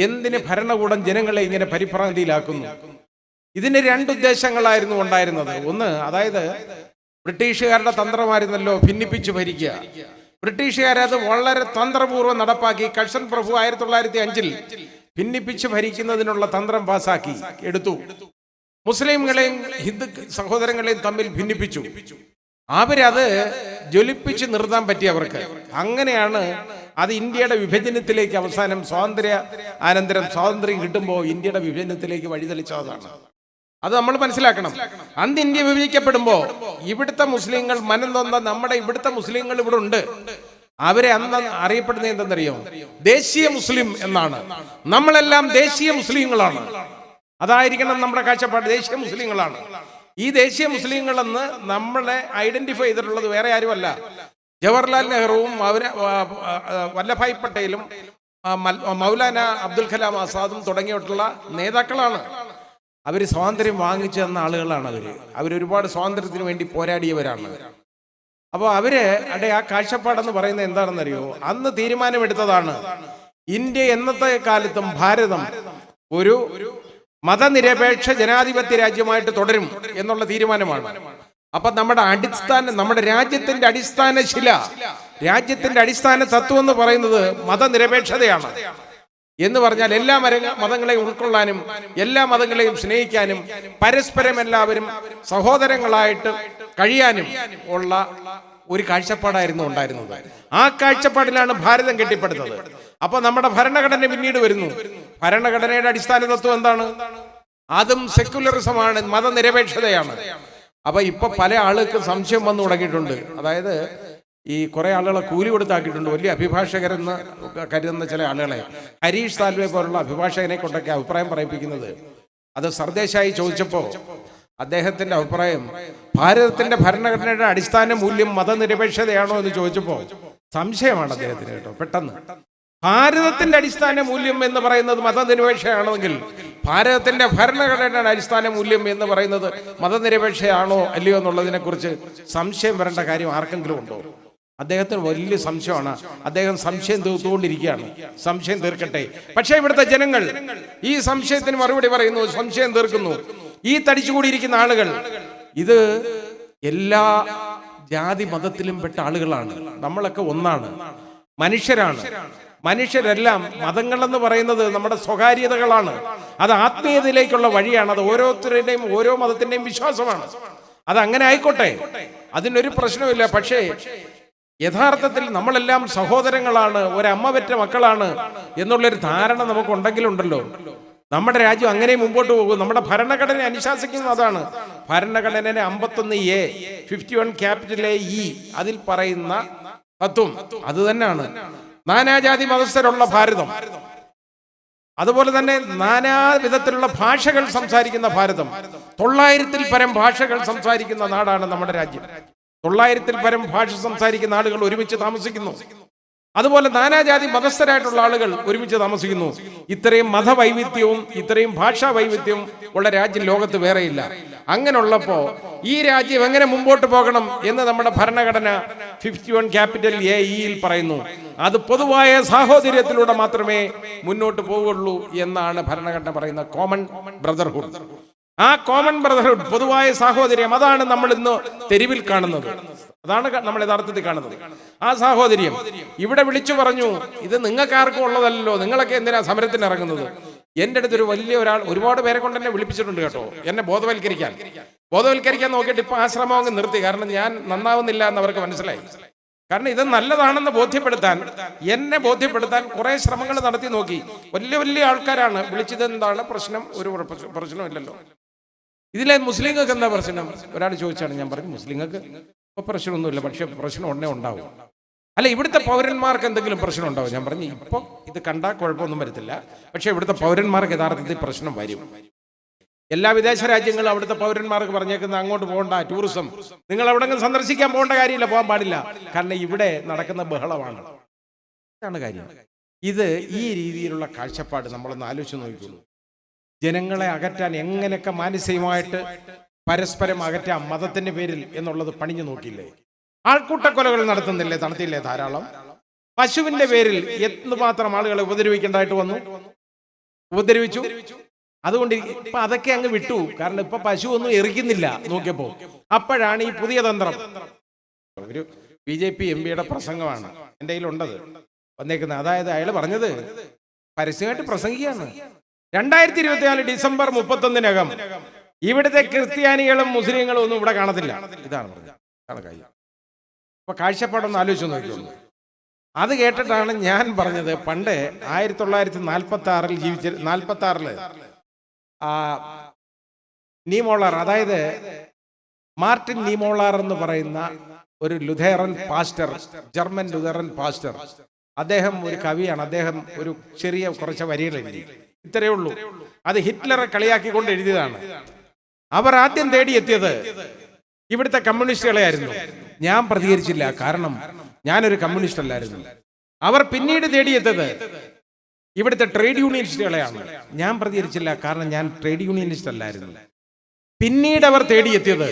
എന്തിന് ഭരണകൂടം ജനങ്ങളെ ഇങ്ങനെ പരിഭ്രാന്തിയിലാക്കുന്നു? ഇതിന് രണ്ടുദ്ദേശങ്ങളായിരുന്നു ഉണ്ടായിരുന്നത്. ഒന്ന്, അതായത് ബ്രിട്ടീഷുകാരുടെ തന്ത്രമായിരുന്നല്ലോ ഭിന്നിപ്പിച്ച് ഭരിക്കുക. ബ്രിട്ടീഷുകാരത് വളരെ തന്ത്രപൂർവ്വം നടപ്പാക്കി. കഴ്സൺ പ്രഭു 1905 ഭിന്നിപ്പിച്ച് ഭരിക്കുന്നതിനുള്ള തന്ത്രം പാസാക്കി എടുത്തു. മുസ്ലിങ്ങളെയും ഹിന്ദു സഹോദരങ്ങളെയും തമ്മിൽ ഭിന്നിപ്പിച്ചു. അവരത് ജ്വലിപ്പിച്ച് നിർത്താൻ പറ്റി അവർക്ക്. അങ്ങനെയാണ് അത് ഇന്ത്യയുടെ വിഭജനത്തിലേക്ക് അവസാനം അനന്തരം സ്വാതന്ത്ര്യം കിട്ടുമ്പോൾ ഇന്ത്യയുടെ വിഭജനത്തിലേക്ക് വഴിതെളിച്ചതാണ്. അത് നമ്മൾ മനസ്സിലാക്കണം. അന്ന് ഇന്ത്യ വിഭജിക്കപ്പെടുമ്പോൾ ഇവിടുത്തെ മുസ്ലിങ്ങൾ മനം നൊന്ന നമ്മുടെ ഇവിടുത്തെ മുസ്ലിങ്ങൾ ഇവിടെ ഉണ്ട്. അവരെ അന്ന് അറിയപ്പെടുന്നത് എന്തെന്നറിയോ? ദേശീയ മുസ്ലിം എന്നാണ്. നമ്മളെല്ലാം ദേശീയ മുസ്ലിങ്ങളാണ്. അതായിരിക്കണം നമ്മുടെ കാഴ്ചപ്പാട്. ദേശീയ മുസ്ലിങ്ങളാണ്. ഈ ദേശീയ മുസ്ലിങ്ങളെന്ന് നമ്മളെ ഐഡന്റിഫൈ ചെയ്തിട്ടുള്ളത് വേറെ ആരുമല്ല, ജവഹർലാൽ നെഹ്റുവും വല്ലഭായ് പട്ടേലും മൗലാന അബ്ദുൽ കലാം ആസാദും തുടങ്ങിയിട്ടുള്ള നേതാക്കളാണ്. അവർ സ്വാതന്ത്ര്യം വാങ്ങിച്ചു തന്ന ആളുകളാണ്. അവരൊരുപാട് സ്വാതന്ത്ര്യത്തിന് വേണ്ടി പോരാടിയവരാണ്. അപ്പോൾ അവരുടെ ആ കാഴ്ചപ്പാടെന്ന് പറയുന്നത് എന്താണെന്നറിയോ? അന്ന് തീരുമാനമെടുത്തതാണ് ഇന്ത്യ എന്നത്തെ കാലത്തും ഭാരതം ഒരു മതനിരപേക്ഷ ജനാധിപത്യ രാജ്യമായിട്ട് തുടരും എന്നുള്ള തീരുമാനമാണ്. അപ്പൊ നമ്മുടെ രാജ്യത്തിന്റെ അടിസ്ഥാന തത്വം എന്ന് പറയുന്നത് മതനിരപേക്ഷതയാണ്. എന്ന് പറഞ്ഞാൽ എല്ലാ മതങ്ങളെയും ഉൾക്കൊള്ളാനും എല്ലാ മതങ്ങളെയും സ്നേഹിക്കാനും പരസ്പരം എല്ലാവരും സഹോദരങ്ങളായിട്ട് കഴിയാനും ഉള്ള ഒരു കാഴ്ചപ്പാടായിരുന്നു ഉണ്ടായിരുന്നത്. ആ കാഴ്ചപ്പാടിലാണ് ഭാരതം കെട്ടിപ്പടുത്തത്. അപ്പൊ നമ്മുടെ ഭരണഘടന പിന്നീട് വരുന്നു. ഭരണഘടനയുടെ അടിസ്ഥാന തത്വം എന്താണ്? അതും സെക്യുലറിസമാണ്, മതനിരപേക്ഷതയാണ്. അപ്പൊ ഇപ്പൊ പല ആളുകൾക്ക് സംശയം വന്നു തുടങ്ങിയിട്ടുണ്ട്. അതായത് ഈ കുറെ ആളുകളെ കൂലി കൊടുത്താക്കിയിട്ടുണ്ട്. വലിയ അഭിഭാഷകരെന്ന് കരുതുന്ന ചില ആളുകളെ, ഹരീഷ് സാൽവെ പോലുള്ള അഭിഭാഷകനെ കൊണ്ടൊക്കെ അഭിപ്രായം പറയിപ്പിക്കുന്നത്. അത് സർദേശായി ചോദിച്ചപ്പോൾ അദ്ദേഹത്തിന്റെ അഭിപ്രായം, ഭാരതത്തിന്റെ ഭരണഘടനയുടെ അടിസ്ഥാന മൂല്യം മതനിരപേക്ഷതയാണോ എന്ന് ചോദിച്ചപ്പോൾ സംശയമാണ് അദ്ദേഹത്തിന് കേട്ടോ. പെട്ടെന്ന് ഭാരതത്തിന്റെ അടിസ്ഥാന മൂല്യം എന്ന് പറയുന്നത് മതനിരപേക്ഷയാണെങ്കിൽ ഭാരതത്തിന്റെ ഭരണഘടനയുടെ അടിസ്ഥാന മൂല്യം എന്ന് പറയുന്നത് മതനിരപേക്ഷയാണോ അല്ലയോ എന്നുള്ളതിനെ കുറിച്ച് സംശയം വരേണ്ട കാര്യം ആർക്കെങ്കിലും ഉണ്ടോ? അദ്ദേഹത്തിന് വലിയ സംശയമാണ്. അദ്ദേഹം സംശയം തീർത്തുകൊണ്ടിരിക്കുകയാണ്. സംശയം തീർക്കട്ടെ. പക്ഷേ ഇവിടുത്തെ ജനങ്ങൾ ഈ സംശയത്തിന് മറുപടി പറയുന്നു, സംശയം തീർക്കുന്നു. ഈ തടിച്ചുകൂടിയിരിക്കുന്ന ആളുകൾ ഇത് എല്ലാ ജാതി മതത്തിലും പെട്ട ആളുകളാണ്. നമ്മളൊക്കെ ഒന്നാണ്, മനുഷ്യരാണ്. മനുഷ്യരെല്ലാം മതങ്ങളെന്ന് പറയുന്നത് നമ്മുടെ സ്വകാര്യതകളാണ്. അത് ആത്മീയതയിലേക്കുള്ള വഴിയാണ്. അത് ഓരോരുത്തരുടെയും ഓരോ മതത്തിന്റെയും വിശ്വാസമാണ്. അത് അങ്ങനെ ആയിക്കോട്ടെ, അതിനൊരു പ്രശ്നമില്ല. പക്ഷേ യഥാർത്ഥത്തിൽ നമ്മളെല്ലാം സഹോദരങ്ങളാണ്, ഒരമ്മ പെറ്റ മക്കളാണ് എന്നുള്ളൊരു ധാരണ നമുക്കുണ്ടെങ്കിലുണ്ടല്ലോ, നമ്മുടെ രാജ്യം അങ്ങനെ മുമ്പോട്ട് പോകും. നമ്മുടെ ഭരണഘടന അനുശാസിക്കുന്നത് അതാണ്. ഭരണഘടനയുടെ 51A 51 ക്യാപിറ്റൽ E അതിൽ പറയുന്ന തത്വം അത് തന്നെയാണ്. നാനാജാതി മതസ്ഥരുള്ള ഭാരതം, അതുപോലെ തന്നെ നാനാ വിധത്തിലുള്ള ഭാഷകൾ സംസാരിക്കുന്ന ഭാരതം. 900-ൽ പരം ഭാഷകൾ സംസാരിക്കുന്ന നാടാണ് നമ്മുടെ രാജ്യം. 900-ൽ പരം ഭാഷ സംസാരിക്കുന്ന ആളുകൾ ഒരുമിച്ച് താമസിക്കുന്നു. അതുപോലെ നാനാജാതി മതസ്ഥരായിട്ടുള്ള ആളുകൾ ഒരുമിച്ച് താമസിക്കുന്നു. ഇത്രയും മതവൈവിധ്യവും ഇത്രയും ഭാഷാ വൈവിധ്യവും ഉള്ള രാജ്യം ലോകത്ത് വേറെയില്ല. അങ്ങനെയുള്ളപ്പോ ഈ രാജ്യം എങ്ങനെ മുമ്പോട്ട് പോകണം എന്ന് നമ്മുടെ ഭരണഘടന 51 ക്യാപിറ്റൽ AEയിൽ പറയുന്നു. അത് പൊതുവായ സാഹോദര്യത്തിലൂടെ മാത്രമേ മുന്നോട്ട് പോവുകയുള്ളൂ എന്നാണ് ഭരണഘടന പറയുന്ന കോമൺ ബ്രദർഹുഡ്. ആ കോമൺ ബ്രദർഹുഡ്, പൊതുവായ സാഹോദര്യം, അതാണ് നമ്മൾ ഇന്ന് തെരുവിൽ കാണുന്നത്. അതാണ് നമ്മൾ യഥാർത്ഥത്തിൽ കാണുന്നത്. ആ സാഹോദര്യം ഇവിടെ വിളിച്ചു പറഞ്ഞു, ഇത് നിങ്ങൾക്കാർക്കും ഉള്ളതല്ലോ, നിങ്ങളൊക്കെ എന്തിനാ സമരത്തിന് ഇറങ്ങുന്നത്? എൻ്റെ അടുത്തൊരു വലിയ ഒരാൾ ഒരുപാട് പേരെ കൊണ്ട് എന്നെ വിളിപ്പിച്ചിട്ടുണ്ട് കേട്ടോ, എന്നെ ബോധവൽക്കരിക്കാൻ നോക്കിയിട്ട് ഇപ്പൊ ആ ശ്രമം അങ്ങ് നിർത്തി. കാരണം ഞാൻ നന്നാവുന്നില്ല എന്ന് അവർക്ക് മനസ്സിലായി. കാരണം ഇത് നല്ലതാണെന്ന് എന്നെ ബോധ്യപ്പെടുത്താൻ കുറെ ശ്രമങ്ങൾ നടത്തി നോക്കി. വലിയ വലിയ ആൾക്കാരാണ് വിളിച്ചത്. എന്താണ് പ്രശ്നം? ഒരു പ്രശ്നമില്ലല്ലോ. ഇതിലെ മുസ്ലിങ്ങൾക്ക് എന്താ പ്രശ്നം? ഒരാൾ ചോദിച്ചാണ്. ഞാൻ പറഞ്ഞു, മുസ്ലിങ്ങൾക്ക് ഇപ്പൊ പ്രശ്നമൊന്നുമില്ല, പക്ഷെ പ്രശ്നം ഉടനെ ഉണ്ടാവും. അല്ല, ഇവിടുത്തെ പൗരന്മാർക്ക് എന്തെങ്കിലും പ്രശ്നം ഉണ്ടാവും? ഞാൻ പറഞ്ഞു, ഇപ്പൊ ഇത് കണ്ടാൽ കുഴപ്പമൊന്നും വരത്തില്ല, പക്ഷെ ഇവിടുത്തെ പൗരന്മാർക്ക് യഥാർത്ഥത്തിൽ പ്രശ്നം വരും. എല്ലാ വിദേശ രാജ്യങ്ങളും അവിടുത്തെ പൗരന്മാർക്ക് പറഞ്ഞേക്കുന്നത് അങ്ങോട്ട് പോകണ്ട, ടൂറിസം, നിങ്ങൾ എവിടെങ്കിലും സന്ദർശിക്കാൻ പോകേണ്ട കാര്യമില്ല, പോകാൻ പാടില്ല, കാരണം ഇവിടെ നടക്കുന്ന ബഹളമാണ്. ഇതാണ് കാര്യം. ഇത് ഈ രീതിയിലുള്ള കാഴ്ചപ്പാട് നമ്മളൊന്ന് ആലോചിച്ച് നോക്കിക്കോളൂ. ജനങ്ങളെ അകറ്റാൻ എങ്ങനെയൊക്കെ മാനസികമായിട്ട് പരസ്പരം അകറ്റാം മതത്തിന്റെ പേരിൽ എന്നുള്ളത് പണിഞ്ഞു നോക്കിയില്ലേ? ആൾക്കൂട്ടക്കൊലകൾ നടത്തിയില്ലേ ധാരാളം? പശുവിന്റെ പേരിൽ എന്തുമാത്രം ആളുകളെ ഉപദ്രവിക്കേണ്ടതായിട്ട് വന്നു. ഉപദ്രവിച്ചു. അതുകൊണ്ട് ഇപ്പൊ അതൊക്കെ അങ്ങ് വിട്ടു. കാരണം ഇപ്പൊ പശു ഒന്നും എറിക്കുന്നില്ല നോക്കിയപ്പോ. അപ്പോഴാണ് ഈ പുതിയ തന്ത്രം. ഒരു BJP MP പ്രസംഗമാണ് എൻ്റെ കയ്യിലുണ്ടത് വന്നേക്കുന്നത്. അതായത് അയാൾ പറഞ്ഞത് പരസ്യമായിട്ട് പ്രസംഗിക്കുകയാണ്. 2024 ഡിസംബർ 31-നകം ഇവിടുത്തെ ക്രിസ്ത്യാനികളും മുസ്ലിങ്ങളും ഒന്നും ഇവിടെ കാണത്തില്ല. ഇതാണ് പറഞ്ഞത്. ഇതാണ് കാര്യം. അപ്പൊ കാഴ്ചപ്പാടൊന്ന് ആലോചിച്ച് നോക്കിയുള്ളൂ. അത് കേട്ടിട്ടാണ് ഞാൻ പറഞ്ഞത്, പണ്ട് 1946 ജീവിച്ച 46 നീമോളാർ, അതായത് മാർട്ടിൻ നീമോളാർ എന്ന് പറയുന്ന ഒരു ലുഥേറൻ പാസ്റ്റർ, ജർമ്മൻ ലുഥേറൻ പാസ്റ്റർ, അദ്ദേഹം ഒരു കവിയാണ്. അദ്ദേഹം ഒരു ചെറിയ കുറച്ച് വരികൾ എഴുതി, ഇത്രയേ ഉള്ളൂ. അത് ഹിറ്റ്ലറെ കളിയാക്കിക്കൊണ്ട് എഴുതിയതാണ്. അവർ ആദ്യം തേടിയെത്തിയത് ഇവിടുത്തെ കമ്മ്യൂണിസ്റ്റുകളെ ആയിരുന്നു. ഞാൻ പ്രതികരിച്ചില്ല, കാരണം ഞാനൊരു കമ്മ്യൂണിസ്റ്റ് അല്ലായിരുന്നു. അവർ പിന്നീട് തേടിയെത്തത് ഇവിടുത്തെ ട്രേഡ് യൂണിയനിസ്റ്റുകളെയാണ്. ഞാൻ പ്രതികരിച്ചില്ല, കാരണം ഞാൻ ട്രേഡ് യൂണിയനിസ്റ്റ് അല്ലായിരുന്നു. പിന്നീട് അവർ തേടിയെത്തിയത്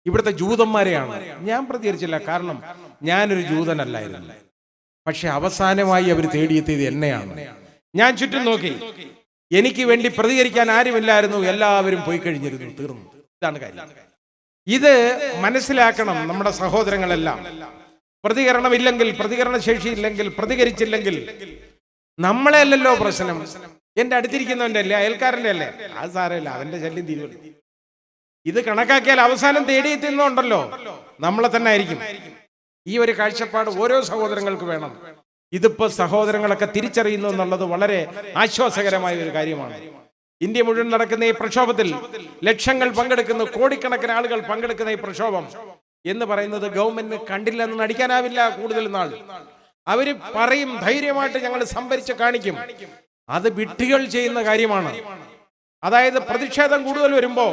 ഇവിടുത്തെ ജൂതന്മാരെയാണ്. ഞാൻ പ്രതികരിച്ചില്ല, കാരണം ഞാനൊരു ജൂതനല്ലായിരുന്നു. പക്ഷെ അവസാനമായി അവർ തേടിയെത്തിയത് എന്നെയാണ്. ഞാൻ ചുറ്റും നോക്കി, എനിക്ക് വേണ്ടി പ്രതികരിക്കാൻ ആരുമില്ലായിരുന്നു. എല്ലാവരും പോയി കഴിഞ്ഞിരുന്നു, തീർന്നു. ഇതാണ് കാര്യം. ഇത് മനസ്സിലാക്കണം നമ്മുടെ സഹോദരങ്ങളെല്ലാം. പ്രതികരണമില്ലെങ്കിൽ, പ്രതികരണ ശേഷി ഇല്ലെങ്കിൽ, പ്രതികരിച്ചില്ലെങ്കിൽ നമ്മളെ അല്ലല്ലോ പ്രശ്നം, എന്റെ അടുത്തിരിക്കുന്നവന്റെ അല്ലേ, അയൽക്കാരന്റെ അല്ലേ, അത് സാരമില്ല, അവന്റെ ശല്യം തീരുമല്ലോ. ഇത് കണക്കാക്കിയാൽ അവസാനം തേടിയെത്തുന്നുണ്ടല്ലോ നമ്മളെ തന്നെ ആയിരിക്കും. ഈ ഒരു കാഴ്ചപ്പാട് ഓരോ സഹോദരങ്ങൾക്ക് വേണം. ഇതിപ്പോ സഹോദരങ്ങളൊക്കെ തിരിച്ചറിയുന്നു എന്നുള്ളത് വളരെ ആശ്വാസകരമായ ഒരു കാര്യമാണ്. ഇന്ത്യ മുഴുവൻ നടക്കുന്ന ഈ പ്രക്ഷോഭത്തിൽ ലക്ഷങ്ങൾ പങ്കെടുക്കുന്നു, കോടിക്കണക്കിന് ആളുകൾ പങ്കെടുക്കുന്ന ഈ പ്രക്ഷോഭം എന്ന് പറയുന്നത് ഗവൺമെന്റിന് കണ്ടില്ലെന്ന് നടിക്കാനാവില്ല. കൂടുതൽ നാൾ അവര് പറയും, ധൈര്യമായിട്ട് ഞങ്ങൾ സംഭരിച്ച് കാണിക്കും. അത് വിഡ്ഢികൾ ചെയ്യുന്ന കാര്യമാണ്. അതായത് പ്രതിഷേധം കൂടുതൽ വരുമ്പോ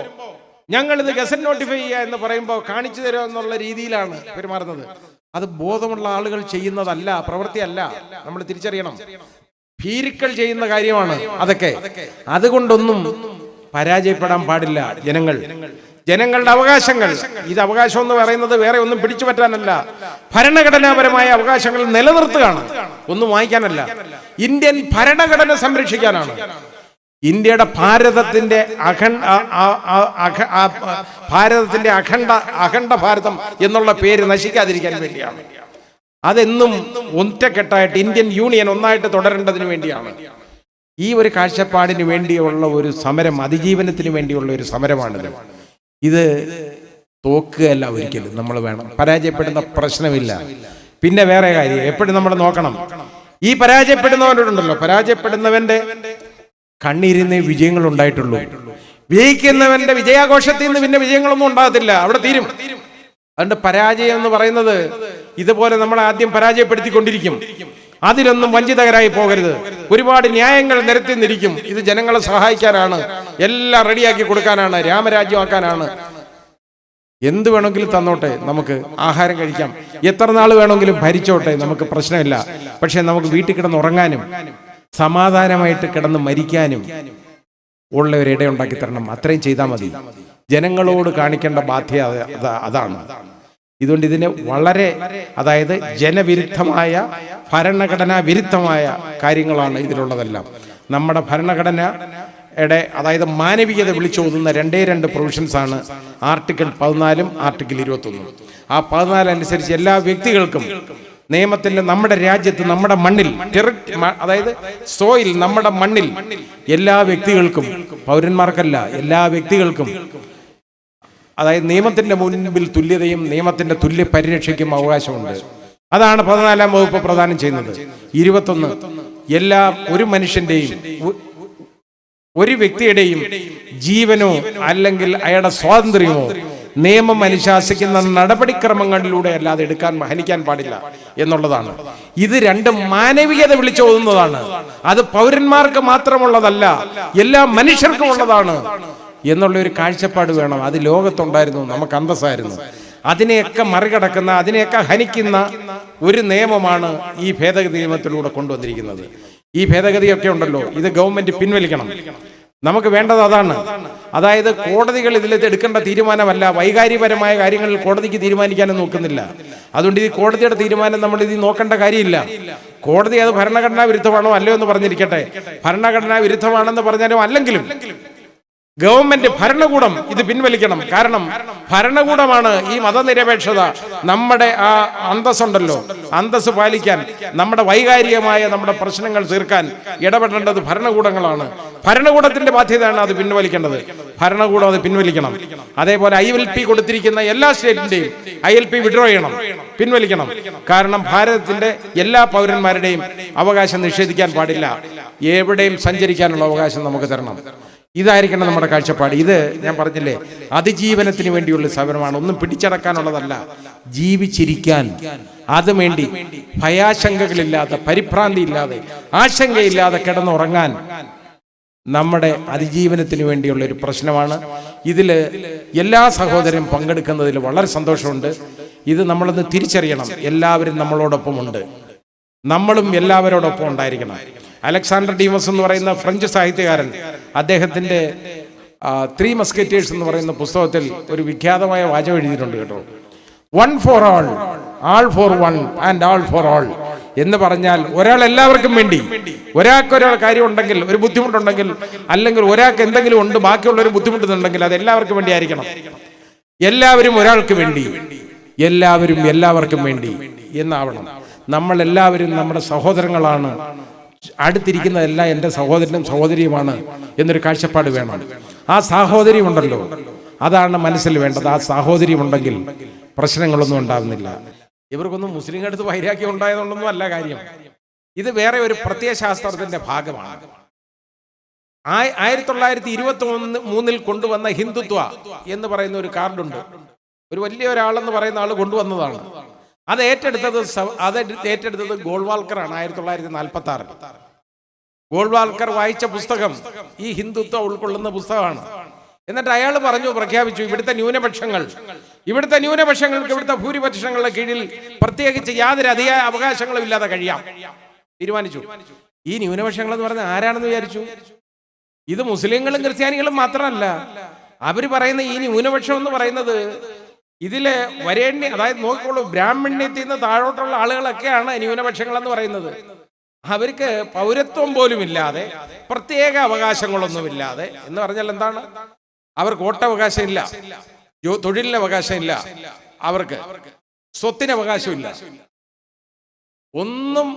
ഞങ്ങൾ ഇത് ഗസറ്റ് നോട്ടിഫൈ ചെയ്യുക എന്ന് പറയുമ്പോൾ കാണിച്ചു തരുമോ എന്നുള്ള രീതിയിലാണ് പെരുമാറുന്നത്. അത് ബോധമുള്ള ആളുകൾ ചെയ്യുന്നതല്ല, പ്രവൃത്തിയല്ല. നമ്മൾ തിരിച്ചറിയണം. ഭീരുക്കൾ ചെയ്യുന്ന കാര്യമാണ് അതൊക്കെ. അതുകൊണ്ടൊന്നും പരാജയപ്പെടാൻ പാടില്ല ജനങ്ങളുടെ അവകാശങ്ങൾ. ഇത് അവകാശം എന്ന് പറയുന്നത് വേറെ ഒന്നും പിടിച്ചു പറ്റാനല്ല, ഭരണഘടനാപരമായ അവകാശങ്ങൾ നിലനിർത്തുകയാണ്, ഒന്നും വാങ്ങിക്കാനല്ല. ഇന്ത്യൻ ഭരണഘടന സംരക്ഷിക്കാനാണ്. ഇന്ത്യയുടെ ഭാരതത്തിന്റെ അഖണ്ഡ ഭാരതം എന്നുള്ള പേര് നശിക്കാതിരിക്കാൻ വേണ്ടിയാണ്. അതെന്നും ഒറ്റക്കെട്ടായിട്ട് ഇന്ത്യൻ യൂണിയൻ ഒന്നായിട്ട് തുടരേണ്ടതിന് വേണ്ടിയാണ്. ഈ ഒരു കാഴ്ചപ്പാടിന് വേണ്ടിയുള്ള ഒരു സമരം, അതിജീവനത്തിന് വേണ്ടിയുള്ള ഒരു സമരമാണിത്. ഇത് തോക്കുകയല്ല ഒരിക്കലും. നമ്മൾ വേണം, പരാജയപ്പെടുന്ന പ്രശ്നമില്ല. പിന്നെ വേറെ കാര്യം എപ്പോഴും നമ്മൾ നോക്കണം, ഈ പരാജയപ്പെടുന്നവരുണ്ടല്ലോ, പരാജയപ്പെടുന്നവന്റെ കണ്ണീരിന്ന് വിജയങ്ങൾ ഉണ്ടായിട്ടുള്ളൂ. വിജയിക്കുന്നവന്റെ വിജയാഘോഷത്തിൽ നിന്ന് പിന്നെ വിജയങ്ങളൊന്നും ഉണ്ടാകത്തില്ല, അവിടെ തീരും. അതുകൊണ്ട് പരാജയം എന്ന് പറയുന്നത് ഇതുപോലെ നമ്മൾ ആദ്യം പരാജയപ്പെടുത്തിക്കൊണ്ടിരിക്കും. അതിലൊന്നും വഞ്ചിതകരായി പോകരുത്. ഒരുപാട് ന്യായങ്ങൾ നിരത്തി നിരിക്കും. ഇത് ജനങ്ങളെ സഹായിക്കാനാണ്, എല്ലാം റെഡിയാക്കി കൊടുക്കാനാണ്, രാമരാജ്യമാക്കാനാണ്. എന്ത് വേണമെങ്കിലും തന്നോട്ടെ, നമുക്ക് ആഹാരം കഴിക്കാം, എത്ര നാൾ വേണമെങ്കിലും ഭരിച്ചോട്ടെ, നമുക്ക് പ്രശ്നമില്ല. പക്ഷെ നമുക്ക് വീട്ടിൽ കിടന്ന് ഉറങ്ങാനും സമാധാനമായിട്ട് കിടന്ന് മരിക്കാനും ഉള്ള ഒരു ഇടയുണ്ടാക്കി തരണം. അത്രയും ചെയ്താൽ മതി. ജനങ്ങളോട് കാണിക്കേണ്ട ബാധ്യത അതാണ്. ഇതുകൊണ്ട് ഇതിന് വളരെ, അതായത് ജനവിരുദ്ധമായ, ഭരണഘടനാ വിരുദ്ധമായ കാര്യങ്ങളാണ് ഇതിലുള്ളതെല്ലാം. നമ്മുടെ ഭരണഘടനയുടെ, അതായത് മാനവികത വിളിച്ചോതുന്ന 2 പ്രൊവിഷൻസ് ആണ് ആർട്ടിക്കിൾ 14 ആർട്ടിക്കിൾ 21. ആ 14 അനുസരിച്ച് എല്ലാ വ്യക്തികൾക്കും നിയമത്തിന്റെ, നമ്മുടെ രാജ്യത്ത്, നമ്മുടെ മണ്ണിൽ, അതായത് സോയിൽ, നമ്മുടെ മണ്ണിൽ എല്ലാ വ്യക്തികൾക്കും, പൗരന്മാർക്കല്ല, എല്ലാ വ്യക്തികൾക്കും, അതായത് നിയമത്തിന്റെ മുൻപിൽ തുല്യതയും നിയമത്തിന്റെ തുല്യ പരിരക്ഷയ്ക്കും അവകാശമുണ്ട്. അതാണ് 14ാം വകുപ്പ് പ്രദാനം ചെയ്യുന്നത്. 21 ഒരു മനുഷ്യന്റെയും, ഒരു വ്യക്തിയുടെയും ജീവനോ അല്ലെങ്കിൽ അയാളുടെ സ്വാതന്ത്ര്യമോ നിയമം അനുശാസിക്കുന്ന നടപടിക്രമങ്ങളിലൂടെ അല്ലാതെ ഹനിക്കാൻ പാടില്ല എന്നുള്ളതാണ്. ഇത് രണ്ടും മാനവികത വിളിച്ചോതുന്നതാണ്. അത് പൗരന്മാർക്ക് മാത്രമുള്ളതല്ല, എല്ലാ മനുഷ്യർക്കും ഉള്ളതാണ് എന്നുള്ള ഒരു കാഴ്ചപ്പാട് വേണം. അത് ലോകത്തുണ്ടായിരുന്നു, നമുക്ക് അന്തസ്സായിരുന്നു. അതിനെയൊക്കെ മറികടക്കുന്ന, അതിനെയൊക്കെ ഹനിക്കുന്ന ഒരു നിയമമാണ് ഈ ഭേദഗതി നിയമത്തിലൂടെ കൊണ്ടുവന്നിരിക്കുന്നത്. ഈ ഭേദഗതിയൊക്കെ ഉണ്ടല്ലോ, ഇത് ഗവൺമെന്റ് പിൻവലിക്കണം. നമുക്ക് വേണ്ടത് അതാണ്. അതായത് കോടതികൾ ഇതിൽ എടുക്കേണ്ട തീരുമാനമല്ല, വൈകാരികപരമായ കാര്യങ്ങളിൽ കോടതിക്ക് തീരുമാനിക്കാനും നോക്കുന്നില്ല. അതുകൊണ്ട് ഈ കോടതിയുടെ തീരുമാനം നമ്മൾ ഇത് നോക്കേണ്ട കാര്യമില്ല. കോടതി അത് ഭരണഘടനാ വിരുദ്ധമാണോ അല്ലയോ എന്ന് പറഞ്ഞിരിക്കട്ടെ. ഭരണഘടനാ വിരുദ്ധമാണെന്ന് പറഞ്ഞാലും അല്ലെങ്കിലും ഗവൺമെന്റ്, ഭരണകൂടം ഇത് പിൻവലിക്കണം. കാരണം ഭരണകൂടമാണ് ഈ മതനിരപേക്ഷത, നമ്മുടെ ആ അന്തസ്സുണ്ടല്ലോ, അന്തസ് പാലിക്കാൻ, നമ്മുടെ വൈകാരികമായ നമ്മുടെ പ്രശ്നങ്ങൾ തീർക്കാൻ ഇടപെടേണ്ടത് ഭരണകൂടങ്ങളാണ്. ഭരണകൂടത്തിന്റെ ബാധ്യതയാണ് അത് പിൻവലിക്കേണ്ടത്. ഭരണകൂടം അത് പിൻവലിക്കണം. അതേപോലെ ILP കൊടുത്തിരിക്കുന്ന എല്ലാ സ്റ്റേറ്റിന്റെയും ILP വിഡ്രോ ചെയ്യണം, പിൻവലിക്കണം. കാരണം ഭാരതത്തിന്റെ എല്ലാ പൗരന്മാരുടെയും അവകാശം നിഷേധിക്കാൻ പാടില്ല. എവിടെയും സഞ്ചരിക്കാനുള്ള അവകാശം നമുക്ക് തരണം. ഇതായിരിക്കണം നമ്മുടെ കാഴ്ചപ്പാട്. ഇത് ഞാൻ പറഞ്ഞില്ലേ, അതിജീവനത്തിന് വേണ്ടിയുള്ള സമരമാണ്, ഒന്നും പിടിച്ചടക്കാനുള്ളതല്ല. ജീവിച്ചിരിക്കാൻ, അതുവേണ്ടി ഭയാശങ്കകളില്ലാതെ, പരിഭ്രാന്തി ഇല്ലാതെ, ആശങ്കയില്ലാതെ കിടന്നുറങ്ങാൻ നമ്മുടെ അതിജീവനത്തിന് വേണ്ടിയുള്ള ഒരു പ്രശ്നമാണ്. ഇതിൽ എല്ലാ സഹോദരനും പങ്കെടുക്കുന്നതിൽ വളരെ സന്തോഷമുണ്ട്. ഇത് നമ്മളൊന്ന് തിരിച്ചറിയണം. എല്ലാവരും നമ്മളോടൊപ്പമുണ്ട്, നമ്മളും എല്ലാവരോടൊപ്പം ഉണ്ടായിരിക്കണം. അലക്സാണ്ടർ ഡീമസ് എന്ന് പറയുന്ന ഫ്രഞ്ച് സാഹിത്യകാരൻ, അദ്ദേഹത്തിന്റെ 3 മസ്കറ്റേഴ്സ് എന്ന് പറയുന്ന പുസ്തകത്തിൽ ഒരു വിഖ്യാതമായ വാചകം എഴുതിയിട്ടുണ്ട് കേട്ടോ. 1 for all, all for one and all for all എന്ന് പറഞ്ഞാൽ ഒരാൾ എല്ലാവർക്കും വേണ്ടി, ഒരാൾക്കൊരാൾ കാര്യം ഉണ്ടെങ്കിൽ, ഒരു ബുദ്ധിമുട്ടുണ്ടെങ്കിൽ, അല്ലെങ്കിൽ ഒരാൾക്ക് എന്തെങ്കിലും ഉണ്ട് ബാക്കിയുള്ളവർ ബുദ്ധിമുട്ടുന്നുണ്ടെങ്കിൽ അത് എല്ലാവർക്കും വേണ്ടി ആയിരിക്കണം. എല്ലാവരും ഒരാൾക്ക് വേണ്ടി, എല്ലാവരും എല്ലാവർക്കും വേണ്ടി എന്നാവണം. നമ്മൾ എല്ലാവരും നമ്മുടെ സഹോദരങ്ങളാണ്, അടുത്തിരിക്കുന്നതെല്ലാം എൻ്റെ സഹോദരനും സഹോദരിയുമാണ് എന്നൊരു കാഴ്ചപ്പാട് വേണം. ആ സാഹോദര്യം ഉണ്ടല്ലോ, അതാണ് മനസ്സിൽ വേണ്ടത്. ആ സാഹോദര്യം ഉണ്ടെങ്കിൽ പ്രശ്നങ്ങളൊന്നും ഉണ്ടാകുന്നില്ല. ഇവർക്കൊന്നും മുസ്ലിങ്ങളുടെ അടുത്ത് വൈരാഗ്യം ഉണ്ടായതുകൊണ്ടൊന്നും അല്ല കാര്യം. ഇത് വേറെ ഒരു പ്രത്യയശാസ്ത്രത്തിന്റെ ഭാഗമാണ്. 1923 കൊണ്ടുവന്ന ഹിന്ദുത്വ എന്ന് പറയുന്ന ഒരു കാർഡുണ്ട്. ഒരു വലിയ ഒരാളെന്ന് പറയുന്ന ആൾ കൊണ്ടുവന്നതാണ്. അത് ഏറ്റെടുത്തത് ഗോൾവാൾക്കറാണ് 1946. ഗോൾവാൾക്കർ വായിച്ച പുസ്തകം ഈ ഹിന്ദുത്വം ഉൾക്കൊള്ളുന്ന പുസ്തകമാണ്. എന്നിട്ട് അയാൾ പ്രഖ്യാപിച്ചു, ഇവിടുത്തെ ന്യൂനപക്ഷങ്ങൾക്ക് ഇവിടുത്തെ ഭൂരിപക്ഷങ്ങളുടെ കീഴിൽ പ്രത്യേകിച്ച് യാതൊരു അധിക അവകാശങ്ങളും ഇല്ലാതെ കഴിയാം തീരുമാനിച്ചു. ഈ ന്യൂനപക്ഷങ്ങൾ എന്ന് പറഞ്ഞാൽ ആരാണെന്ന് വിചാരിച്ചു? ഇത് മുസ്ലിങ്ങളും ക്രിസ്ത്യാനികളും മാത്രമല്ല. അവര് പറയുന്ന ഈ ന്യൂനപക്ഷം എന്ന് പറയുന്നത് ഇതില് വരേണ്യ, അതായത് നോക്കിക്കോളൂ, ബ്രാഹ്മണ്യത്തിൽ നിന്ന് താഴോട്ടുള്ള ആളുകളൊക്കെയാണ് ന്യൂനപക്ഷങ്ങൾ എന്ന് പറയുന്നത്. അവർക്ക് പൗരത്വം പോലും ഇല്ലാതെ, പ്രത്യേക അവകാശങ്ങളൊന്നുമില്ലാതെ എന്ന് പറഞ്ഞാൽ എന്താണ്? അവർക്ക് വോട്ടവകാശം ഇല്ല, തൊഴിലിന് അവകാശം ഇല്ല, അവർക്ക് സ്വത്തിന് അവകാശമില്ല, ഒന്നും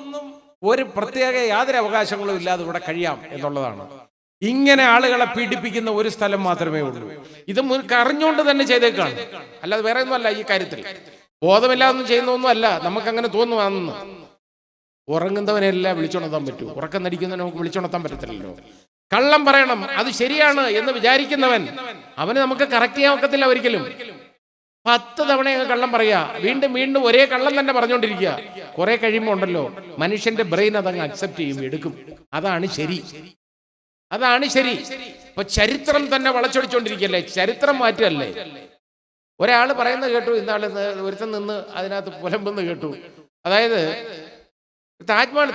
ഒരു പ്രത്യേക യാതൊരു അവകാശങ്ങളും ഇല്ലാതെ ഇവിടെ കഴിയാം എന്നുള്ളതാണ്. ഇങ്ങനെ ആളുകളെ പീഡിപ്പിക്കുന്ന ഒരു സ്ഥലം മാത്രമേ ഉള്ളൂ. ഇത് അറിഞ്ഞുകൊണ്ട് തന്നെ ചെയ്തേക്കാണ്, അല്ലാതെ വേറെ ഒന്നുമല്ല. ഈ കാര്യത്തിൽ ബോധമില്ലാതൊന്നും ചെയ്യുന്നൊന്നും അല്ല. നമുക്കങ്ങനെ തോന്നുവാണെന്ന്. ഉറങ്ങുന്നവനെല്ലാം വിളിച്ചുണർത്താൻ പറ്റൂ, ഉറക്കം നടിക്കുന്നവനെ നമുക്ക് വിളിച്ചുണർത്താൻ പറ്റത്തില്ലല്ലോ. കള്ളം പറയണം, അത് ശരിയാണ് എന്ന് വിചാരിക്കുന്നവൻ, അവന് നമുക്ക് കറക്റ്റ് ചെയ്യാൻ ഒക്കത്തില്ല ഒരിക്കലും. 10 തവണ കള്ളം പറയാ, വീണ്ടും വീണ്ടും ഒരേ കള്ളം തന്നെ പറഞ്ഞുകൊണ്ടിരിക്കുക. കുറെ കഴിയുമ്പോൾ ഉണ്ടല്ലോ, മനുഷ്യന്റെ ബ്രെയിൻ അതങ്ങ് അക്സെപ്റ്റ് ചെയ്യും, എടുക്കും. അതാണ് ശരി. ഇപ്പൊ ചരിത്രം തന്നെ വളച്ചൊടിച്ചോണ്ടിരിക്കല്ലേ, ചരിത്രം മാറ്റല്ലേ. ഒരാൾ പറയുന്നത് കേട്ടു, ഇന്നാള് ഒരുത്തൻ നിന്ന് അതിനകത്ത് പുലമ്പെന്ന് കേട്ടു. അതായത് താജ്മഹൽ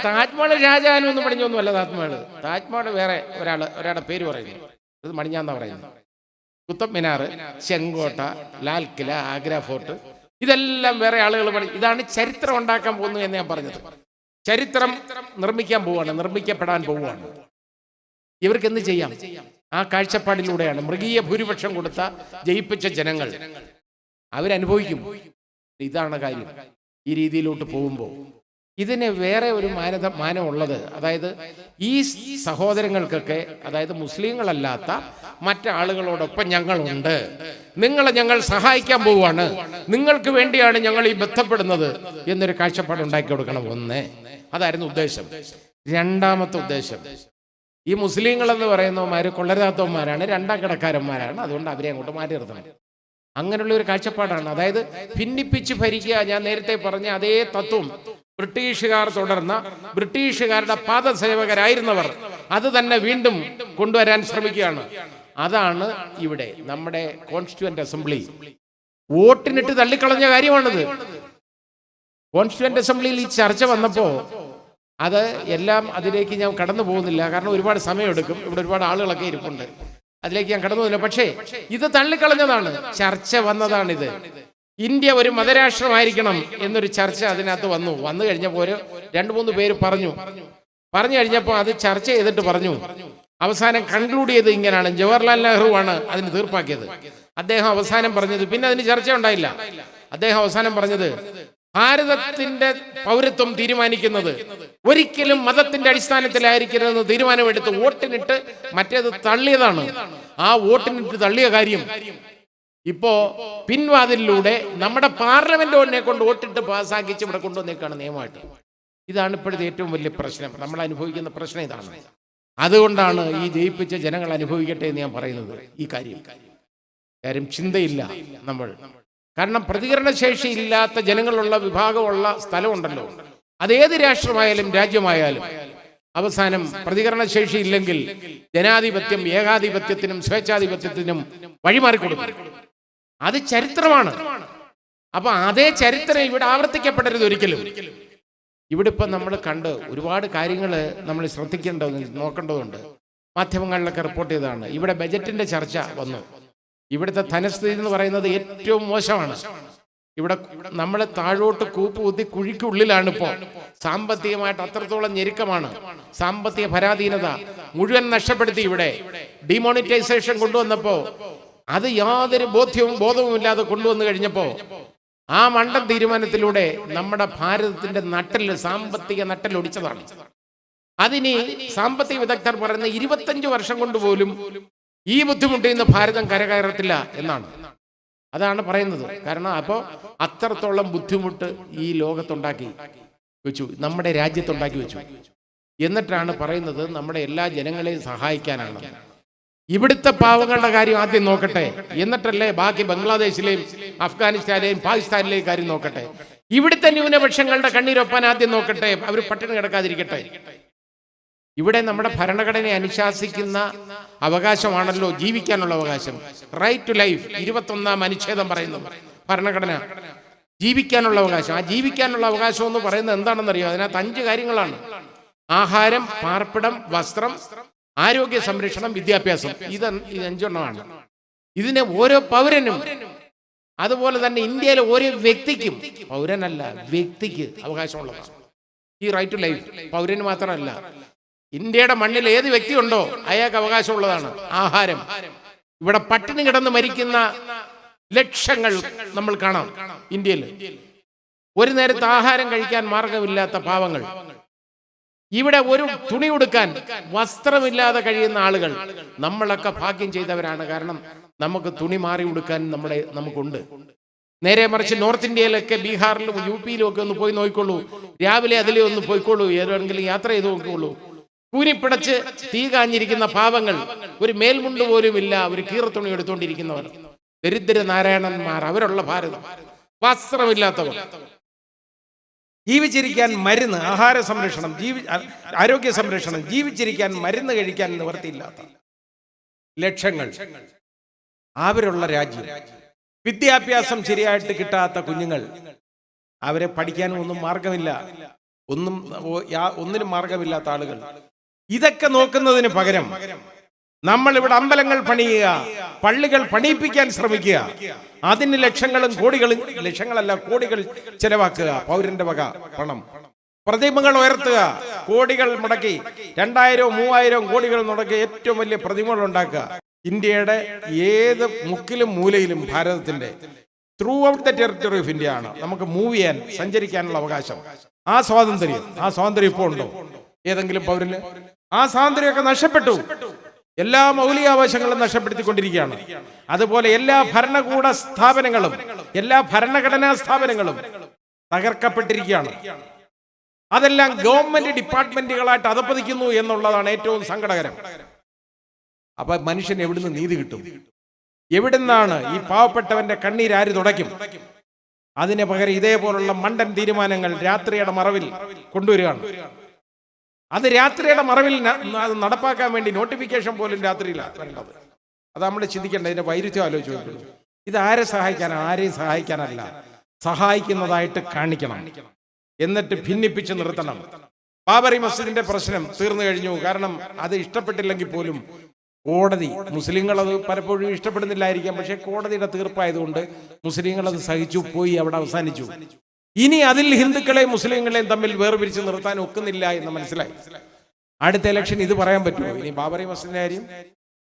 ഷാജഹാൻ ഒന്നും പണിഞ്ഞൊന്നുമല്ല. താജ്മഹൽ വേറെ ഒരാളുടെ പേര് പറയുന്നു, അത് മണിഞ്ഞാന്നാ പറയുന്നത്. കുത്തബ് മിനാർ, ചെങ്കോട്ട, ലാൽ കില, ആഗ്ര ഫോർട്ട്, ഇതെല്ലാം വേറെ ആളുകൾ ഇതാണ് ചരിത്രം ഉണ്ടാക്കാൻ പോകുന്നു എന്ന് ഞാൻ പറഞ്ഞത്. ചരിത്രം നിർമ്മിക്കപ്പെടാൻ പോവുകയാണ്. ഇവർക്ക് എന്ത് ചെയ്യാം? ആ കാഴ്ചപ്പാടിലൂടെയാണ് മൃഗീയ ഭൂരിപക്ഷം കൊടുത്ത ജയിപ്പിച്ച ജനങ്ങൾ അവരനുഭവിക്കും. ഇതാണ് കാര്യം. ഈ രീതിയിലോട്ട് പോകുമ്പോൾ ഇതിന് വേറെ ഒരു മാനമുള്ളത്, അതായത് ഈ സഹോദരങ്ങൾക്കൊക്കെ, അതായത് മുസ്ലിങ്ങളല്ലാത്ത മറ്റാളുകളോടൊപ്പം ഞങ്ങളുണ്ട്, നിങ്ങളെ ഞങ്ങൾ സഹായിക്കാൻ പോവുകയാണ്, നിങ്ങൾക്ക് വേണ്ടിയാണ് ഞങ്ങൾ ഈ ബന്ധപ്പെടുന്നത് എന്നൊരു കാഴ്ചപ്പാട് ഉണ്ടാക്കി കൊടുക്കണം. ഒന്ന്, അതായിരുന്നു ഉദ്ദേശം. രണ്ടാമത്തെ ഉദ്ദേശം, ഈ മുസ്ലിങ്ങൾ എന്ന് പറയുന്നവന്മാർ കൊള്ളരാത്തവന്മാരാണ്, രണ്ടാം കിടക്കാരന്മാരാണ്, അതുകൊണ്ട് അവരെ അങ്ങോട്ട് മാറ്റി നിർത്തണം. അങ്ങനെയുള്ള ഒരു കാഴ്ചപ്പാടാണ്. അതായത് ഭിന്നിപ്പിച്ച് ഭരിക്കുക. ഞാൻ നേരത്തെ പറഞ്ഞ അതേ തത്വം ബ്രിട്ടീഷുകാർ തുടർന്ന, ബ്രിട്ടീഷുകാരുടെ പാദസേവകരായിരുന്നവർ അത് തന്നെ വീണ്ടും കൊണ്ടുവരാൻ ശ്രമിക്കുകയാണ്. അതാണ് ഇവിടെ നമ്മുടെ കോൺസ്റ്റിറ്റ്യൂവന്റ് അസംബ്ലി വോട്ടിനിട്ട് തള്ളിക്കളഞ്ഞ കാര്യമാണിത്. കോൺസ്റ്റിറ്റ്യൂവന്റ് അസംബ്ലിയിൽ ഈ ചർച്ച വന്നപ്പോ അത് എല്ലാം അതിലേക്ക് ഞാൻ കടന്നു പോകുന്നില്ല, കാരണം ഒരുപാട് സമയമെടുക്കും. ഇവിടെ ഒരുപാട് ആളുകളൊക്കെ ഇരിപ്പുണ്ട്, അതിലേക്ക് ഞാൻ കടന്നു പോകുന്നില്ല. പക്ഷേ ഇത് തള്ളിക്കളഞ്ഞതാണ്, ചർച്ച വന്നതാണിത്. ഇന്ത്യ ഒരു മതരാഷ്ട്രമായിരിക്കണം എന്നൊരു ചർച്ച അതിനകത്ത് വന്നു കഴിഞ്ഞപ്പോൾ 2-3 പേര് പറഞ്ഞു കഴിഞ്ഞപ്പോൾ അത് ചർച്ച ചെയ്തിട്ട് പറഞ്ഞു. അവസാനം കൺക്ലൂഡ് ചെയ്ത് ഇങ്ങനെയാണ്, ജവഹർലാൽ നെഹ്റു ആണ് അതിന് തീർപ്പാക്കിയത്. അദ്ദേഹം അവസാനം പറഞ്ഞത്, പിന്നെ അതിന് ചർച്ച ഉണ്ടായില്ല, അദ്ദേഹം അവസാനം പറഞ്ഞത്, ഭാരതത്തിന്റെ പൗരത്വം തീരുമാനിക്കുന്നത് ഒരിക്കലും മതത്തിന്റെ അടിസ്ഥാനത്തിലായിരിക്കരുതെന്ന് തീരുമാനമെടുത്ത് വോട്ടിനിട്ട് മറ്റേത് തള്ളിയതാണ്. ആ വോട്ടിനിട്ട് തള്ളിയ കാര്യം ഇപ്പോ പിൻവാതിലൂടെ നമ്മുടെ പാർലമെന്റിനെ കൊണ്ട് വോട്ടിട്ട് പാസ്സാക്കിച്ച് ഇവിടെ കൊണ്ടുവന്നേക്കാണ് നിയമമായിട്ട്. ഇതാണ് ഇപ്പോഴത്തെ ഏറ്റവും വലിയ പ്രശ്നം, നമ്മൾ അനുഭവിക്കുന്ന പ്രശ്നം ഇതാണ്. അതുകൊണ്ടാണ് ഈ ജയിപ്പിച്ച ജനങ്ങൾ അനുഭവിക്കട്ടെ എന്ന് ഞാൻ പറയുന്നത്. ഈ കാര്യം ചിന്തയില്ല നമ്മൾ, കാരണം പ്രതികരണശേഷി ഇല്ലാത്ത ജനങ്ങളുള്ള വിഭാഗമുള്ള സ്ഥലമുണ്ടല്ലോ, അതേത് രാഷ്ട്രമായാലും രാജ്യമായാലും അവസാനം പ്രതികരണശേഷി ഇല്ലെങ്കിൽ ജനാധിപത്യം ഏകാധിപത്യത്തിനും സ്വേച്ഛാധിപത്യത്തിനും വഴിമാറിക്കൊടുക്കും. അത് ചരിത്രമാണ്. അപ്പൊ അതേ ചരിത്രം ഇവിടെ ആവർത്തിക്കപ്പെടരുത് ഒരിക്കലും. ഇവിടെ ഇപ്പം നമ്മൾ കണ്ട് ഒരുപാട് കാര്യങ്ങൾ നമ്മൾ നോക്കേണ്ടതുണ്ട്. മാധ്യമങ്ങളിലൊക്കെ റിപ്പോർട്ട് ചെയ്തതാണ്. ഇവിടെ ബജറ്റിന്റെ ചർച്ച വന്നു. ഇവിടുത്തെ ധനസ്ഥിതി എന്ന് പറയുന്നത് ഏറ്റവും മോശമാണ്. ഇവിടെ നമ്മൾ താഴോട്ട് കൂപ്പുകുത്തി കുഴിക്കുള്ളിലാണ് ഇപ്പോൾ. സാമ്പത്തികമായിട്ട് അത്രത്തോളം ഞെരുക്കമാണ്, സാമ്പത്തിക പരാധീനത മുഴുവൻ നഷ്ടപ്പെടുത്തി. ഇവിടെ ഡിമോണിറ്റൈസേഷൻ കൊണ്ടുവന്നപ്പോൾ അത് യാതൊരു ബോധവും ഇല്ലാതെ കൊണ്ടുവന്നു കഴിഞ്ഞപ്പോൾ ആ മണ്ടൻ തീരുമാനത്തിലൂടെ നമ്മുടെ ഭാരതത്തിന്റെ സാമ്പത്തിക നട്ടൽ ഒടിച്ചതാണ്. അതിന് സാമ്പത്തിക വിദഗ്ധർ പറയുന്ന 25 വർഷം കൊണ്ട് പോലും ഈ ബുദ്ധിമുട്ടിൽ നിന്ന് ഭാരതം കരകയറത്തില്ല എന്നാണ്. അതാണ് പറയുന്നത്. കാരണം അപ്പോൾ അത്രത്തോളം ബുദ്ധിമുട്ട് ഈ ലോകത്തുണ്ടാക്കി വെച്ചു, നമ്മുടെ രാജ്യത്തുണ്ടാക്കി വെച്ചു. എന്നിട്ടാണ് പറയുന്നത് നമ്മുടെ എല്ലാ ജനങ്ങളെയും സഹായിക്കാനാണ്. ഇവിടുത്തെ പാവങ്ങളുടെ കാര്യം ആദ്യം നോക്കട്ടെ, എന്നിട്ടല്ലേ ബാക്കി ബംഗ്ലാദേശിലെയും അഫ്ഗാനിസ്ഥാനിലെയും പാകിസ്ഥാനിലെയും കാര്യം നോക്കട്ടെ. ഇവിടുത്തെ ന്യൂനപക്ഷങ്ങളുടെ കണ്ണീരൊപ്പാൻ ആദ്യം നോക്കട്ടെ, അവർ പട്ടിണി കിടക്കാതിരിക്കട്ടെ. ഇവിടെ നമ്മുടെ ഭരണഘടനയെ അനുശാസിക്കുന്ന അവകാശമാണല്ലോ ജീവിക്കാനുള്ള അവകാശം, റൈറ്റ് ടു ലൈഫ്. 21ാം അനുച്ഛേദം പറയുന്നു ഭരണഘടന, ജീവിക്കാനുള്ള അവകാശം. ആ ജീവിക്കാനുള്ള അവകാശം എന്ന് പറയുന്നത് എന്താണെന്നറിയോ? അതിനകത്ത് 5 കാര്യങ്ങളാണ്: ആഹാരം, പാർപ്പിടം, വസ്ത്രം, ആരോഗ്യ സംരക്ഷണം, വിദ്യാഭ്യാസം. ഇത് 5 ഇതിനെ ഓരോ പൗരനും, അതുപോലെ തന്നെ ഇന്ത്യയിലെ ഓരോ വ്യക്തിക്കും, പൗരനല്ല വ്യക്തിക്ക് അവകാശമുള്ളതാണ് ഈ റൈറ്റ് ടു ലൈഫ്. പൗരന് മാത്രമല്ല, ഇന്ത്യയുടെ മണ്ണിൽ ഏത് വ്യക്തിയുണ്ടോ അയാൾക്ക് അവകാശമുള്ളതാണ്. ആഹാരം, ഇവിടെ പട്ടിണി കിടന്ന് മരിക്കുന്ന ലക്ഷങ്ങൾ നമ്മൾ കാണാം ഇന്ത്യയിൽ. ഒരു നേരത്തെ ആഹാരം കഴിക്കാൻ മാർഗമില്ലാത്ത പാവങ്ങൾ, ഇവിടെ ഒരു തുണി ഉടുക്കാൻ വസ്ത്രമില്ലാതെ കഴിയുന്ന ആളുകൾ. നമ്മളൊക്കെ ഭാഗ്യം ചെയ്തവരാണ്, കാരണം നമുക്ക് തുണി മാറി ഉടുക്കാൻ നമുക്കുണ്ട്. നേരെ മറിച്ച് നോർത്ത് ഇന്ത്യയിലൊക്കെ, ബീഹാറിലും UP-യിലും ഒക്കെ ഒന്ന് പോയി നോക്കിക്കോളൂ, രാവിലെ അതിലേ ഒന്ന് പോയിക്കോളൂ, ഏതെങ്കിലും യാത്ര ചെയ്ത് നോക്കിക്കോളൂ. കൂനിപ്പിടച്ച് തീ കാഞ്ഞിരിക്കുന്ന പാവങ്ങൾ, ഒരു മേൽമുണ്ട് പോലും ഇല്ല, ഒരു കീറത്തുണി എടുത്തുകൊണ്ടിരിക്കുന്നവർ, ദരിദ്ര നാരായണന്മാർ, അവരുള്ള ഭാരതം. വസ്ത്രമില്ലാത്തവർ, ജീവിച്ചിരിക്കാൻ മരുന്ന്, ആഹാര സംരക്ഷണം, ആരോഗ്യ സംരക്ഷണം, ജീവിച്ചിരിക്കാൻ മരുന്ന് കഴിക്കാൻ നിവൃത്തിയില്ലാത്ത ലക്ഷങ്ങൾ, അവരുള്ള രാജ്യം. വിദ്യാഭ്യാസം ശരിയായിട്ട് കിട്ടാത്ത കുഞ്ഞുങ്ങൾ, അവരെ പഠിക്കാനും ഒന്നും മാർഗമില്ല, ഒന്നിനും മാർഗമില്ലാത്ത ആളുകൾ. ഇതൊക്കെ നോക്കുന്നതിന് പകരം നമ്മൾ ഇവിടെ അമ്പലങ്ങൾ പണിയുക, പള്ളികൾ പണിയിപ്പിക്കാൻ ശ്രമിക്കുക, അതിന് ലക്ഷങ്ങളും കോടികളും, ലക്ഷങ്ങളല്ല കോടികൾ ചെലവാക്കുക, പൗരന്റെ വക പണം. പ്രതിമകൾ ഉയർത്തുക, കോടികൾ മുടക്കി, 2000-3000 കോടികൾ മുടക്കി ഏറ്റവും വലിയ പ്രതിമകൾ ഉണ്ടാക്കുക. ഇന്ത്യയുടെ ഏത് മുക്കിലും മൂലയിലും ഭാരതത്തിന്റെ through out the territory of India ആണ് നമുക്ക് മൂവ് ചെയ്യാൻ, സഞ്ചരിക്കാനുള്ള അവകാശം. ആ സ്വാതന്ത്ര്യം ഇപ്പോൾ ഉണ്ടോ ഏതെങ്കിലും പൗരന്? ആ സ്വാതന്ത്ര്യമൊക്കെ നഷ്ടപ്പെട്ടു. എല്ലാ മൗലികാവകാശങ്ങളും നഷ്ടപ്പെടുത്തിക്കൊണ്ടിരിക്കുകയാണ്. അതുപോലെ എല്ലാ ഭരണകൂട സ്ഥാപനങ്ങളും, എല്ലാ ഭരണഘടനാ സ്ഥാപനങ്ങളും തകർക്കപ്പെട്ടിരിക്കുകയാണ്. അതെല്ലാം ഗവൺമെന്റ് ഡിപ്പാർട്ട്മെന്റുകളായിട്ട് അധപ്പതിക്കുന്നു എന്നുള്ളതാണ് ഏറ്റവും സങ്കടകരം. അപ്പൊ മനുഷ്യന് എവിടുന്ന് നീതി കിട്ടും? എവിടുന്നാണ് ഈ പാവപ്പെട്ടവന്റെ കണ്ണീര് ആര് തുടയ്ക്കും? അതിന് പകരം ഇതേപോലുള്ള മണ്ടൻ തീരുമാനങ്ങൾ രാത്രിയുടെ മറവിൽ കൊണ്ടുവരികയാണ്. അത് രാത്രിയുടെ മറവിൽ അത് നടപ്പാക്കാൻ വേണ്ടി നോട്ടിഫിക്കേഷൻ പോലും രാത്രിയിലാണ് വേണ്ടത്. അത് നമ്മൾ ചിന്തിക്കേണ്ട, ഇതിന്റെ വൈരുദ്ധ്യം ആലോചിച്ചു. ഇത് ആരെ സഹായിക്കാനാണ്? ആരെയും സഹായിക്കാനല്ല, സഹായിക്കുന്നതായിട്ട് കാണിക്കണം, എന്നിട്ട് ഭിന്നിപ്പിച്ച് നിർത്തണം. ബാബറി മസ്ജിദിന്റെ പ്രശ്നം തീർന്നു കഴിഞ്ഞു. കാരണം അത് ഇഷ്ടപ്പെട്ടില്ലെങ്കിൽ പോലും കോടതി, മുസ്ലിങ്ങൾ അത് പലപ്പോഴും ഇഷ്ടപ്പെടുന്നില്ലായിരിക്കാം, പക്ഷെ കോടതിയുടെ തീർപ്പായതുകൊണ്ട് മുസ്ലിങ്ങൾ അത് സഹിച്ചു പോയി, അവിടെ അവസാനിച്ചു. ഇനി അതിൽ ഹിന്ദുക്കളെയും മുസ്ലിങ്ങളെയും തമ്മിൽ വേർപിരിച്ച് നിർത്താൻ ഒക്കുന്നില്ല എന്ന് മനസ്സിലായി. അടുത്ത ഇലക്ഷൻ ഇത് പറയാൻ പറ്റുമോ? ഇനി ബാബറി മസ്ജിദിന്റെ കാര്യം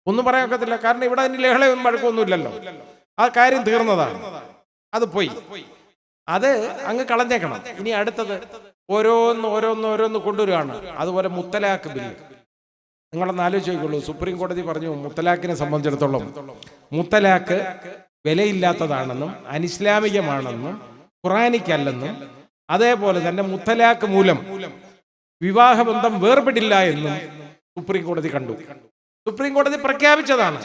ഒന്നും പറയാൻ ഒക്കത്തില്ല. കാരണം ഇവിടെ അതിന് ലഹളയും വഴക്കൊന്നുമില്ലല്ലോ. ആ കാര്യം തീർന്നതാണ്, അത് പോയി, അത് അങ്ങ് കളഞ്ഞേക്കണം. ഇനി അടുത്തത് ഓരോന്ന് കൊണ്ടുവരികയാണ്. അതുപോലെ മുത്തലാഖ് ബില്ല് നിങ്ങളൊന്ന് ആലോചിച്ച് നോക്കുള്ളൂ. സുപ്രീം കോടതി പറഞ്ഞു മുത്തലാഖിനെ സംബന്ധിച്ചിടത്തോളം മുത്തലാഖ് വിലയില്ലാത്തതാണെന്നും അനിസ്ലാമികമാണെന്നും ഖുറാനിക്കല്ലെന്നും അതേപോലെ തന്നെ മുത്തലാഖ് മൂലം വിവാഹബന്ധം വേർപെടില്ല എന്നും സുപ്രീം കോടതി കണ്ടു. സുപ്രീം കോടതി പ്രഖ്യാപിച്ചതാണ്,